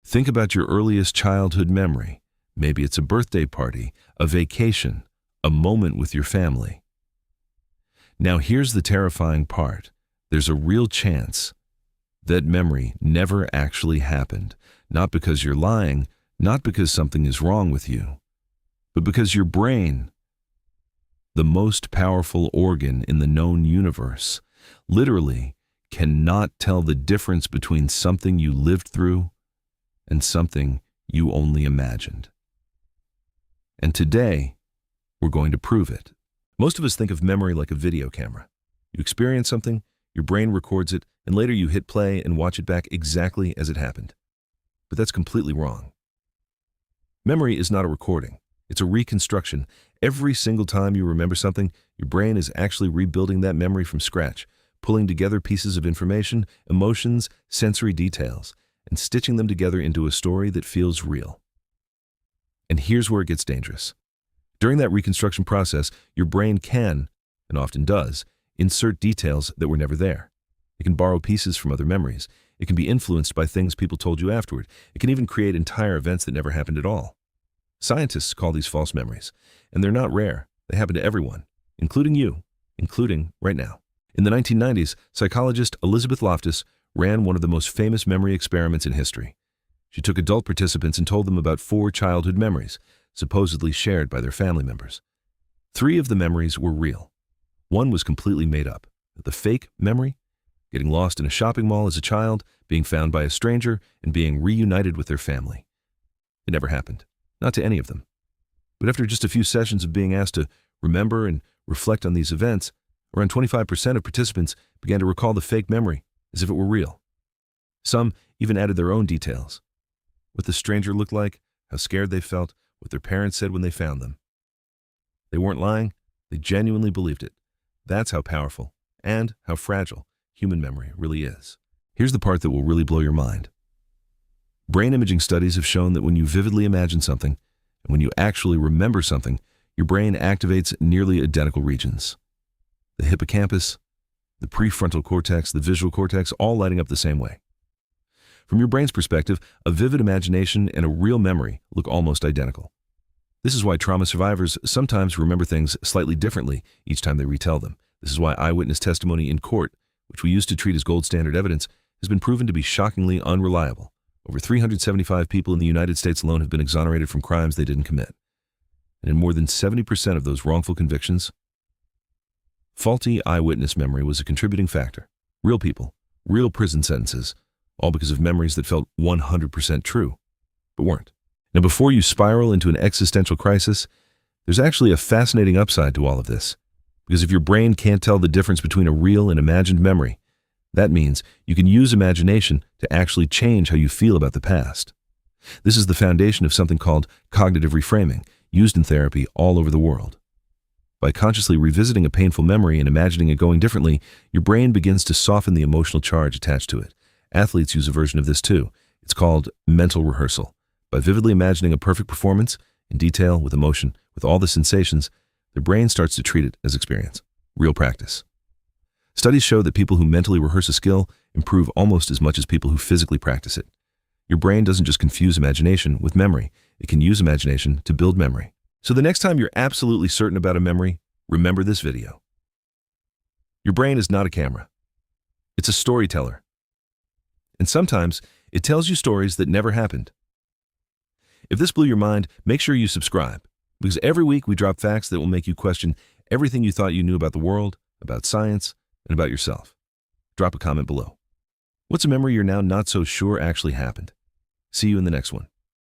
Think about your earliest childhood memory. Maybe it's a birthday party, a vacation, a moment with your family. Now here's the terrifying part. There's a real chance that memory never actually happened. Not because you're lying, not because something is wrong with you, but because your brain, the most powerful organ in the known universe, literally cannot tell the difference between something you lived through and something you only imagined. And today, we're going to prove it. Most of us think of memory like a video camera. You experience something, your brain records it, and later you hit play and watch it back exactly as it happened. But that's completely wrong. Memory is not a recording. It's a reconstruction. Every single time you remember something, your brain is actually rebuilding that memory from scratch, pulling together pieces of information, emotions, sensory details, and stitching them together into a story that feels real. And here's where it gets dangerous. During that reconstruction process, your brain can, and often does, insert details that were never there. It can borrow pieces from other memories. It can be influenced by things people told you afterward. It can even create entire events that never happened at all. Scientists call these false memories, and they're not rare. They happen to everyone, including you, including right now. In the 1990s, psychologist Elizabeth Loftus ran one of the most famous memory experiments in history. She took adult participants and told them about 4 childhood memories, supposedly shared by their family members. 3 of the memories were real. 1 was completely made up. The fake memory, getting lost in a shopping mall as a child, being found by a stranger, and being reunited with their family. It never happened. Not to any of them. But after just a few sessions of being asked to remember and reflect on these events, around 25% of participants began to recall the fake memory as if it were real. Some even added their own details. What the stranger looked like, how scared they felt, what their parents said when they found them. They weren't lying, they genuinely believed it. That's how powerful and how fragile human memory really is. Here's the part that will really blow your mind. Brain imaging studies have shown that when you vividly imagine something, and when you actually remember something, your brain activates nearly identical regions. The hippocampus, the prefrontal cortex, the visual cortex, all lighting up the same way. From your brain's perspective, a vivid imagination and a real memory look almost identical. This is why trauma survivors sometimes remember things slightly differently each time they retell them. This is why eyewitness testimony in court, which we used to treat as gold standard evidence, has been proven to be shockingly unreliable. Over 375 people in the United States alone have been exonerated from crimes they didn't commit. And in more than 70% of those wrongful convictions, faulty eyewitness memory was a contributing factor. Real people, real prison sentences, all because of memories that felt 100% true, but weren't. Now, before you spiral into an existential crisis, there's actually a fascinating upside to all of this. Because if your brain can't tell the difference between a real and imagined memory, that means you can use imagination to actually change how you feel about the past. This is the foundation of something called cognitive reframing, used in therapy all over the world. By consciously revisiting a painful memory and imagining it going differently, your brain begins to soften the emotional charge attached to it. Athletes use a version of this too. It's called mental rehearsal. By vividly imagining a perfect performance, in detail, with emotion, with all the sensations, their brain starts to treat it as experience, real practice. Studies show that people who mentally rehearse a skill improve almost as much as people who physically practice it. Your brain doesn't just confuse imagination with memory. It can use imagination to build memory. So the next time you're absolutely certain about a memory, remember this video. Your brain is not a camera. It's a storyteller. And sometimes it tells you stories that never happened. If this blew your mind, make sure you subscribe, because every week we drop facts that will make you question everything you thought you knew about the world, about science, and about yourself. Drop a comment below. What's a memory you're now not so sure actually happened? See you in the next one.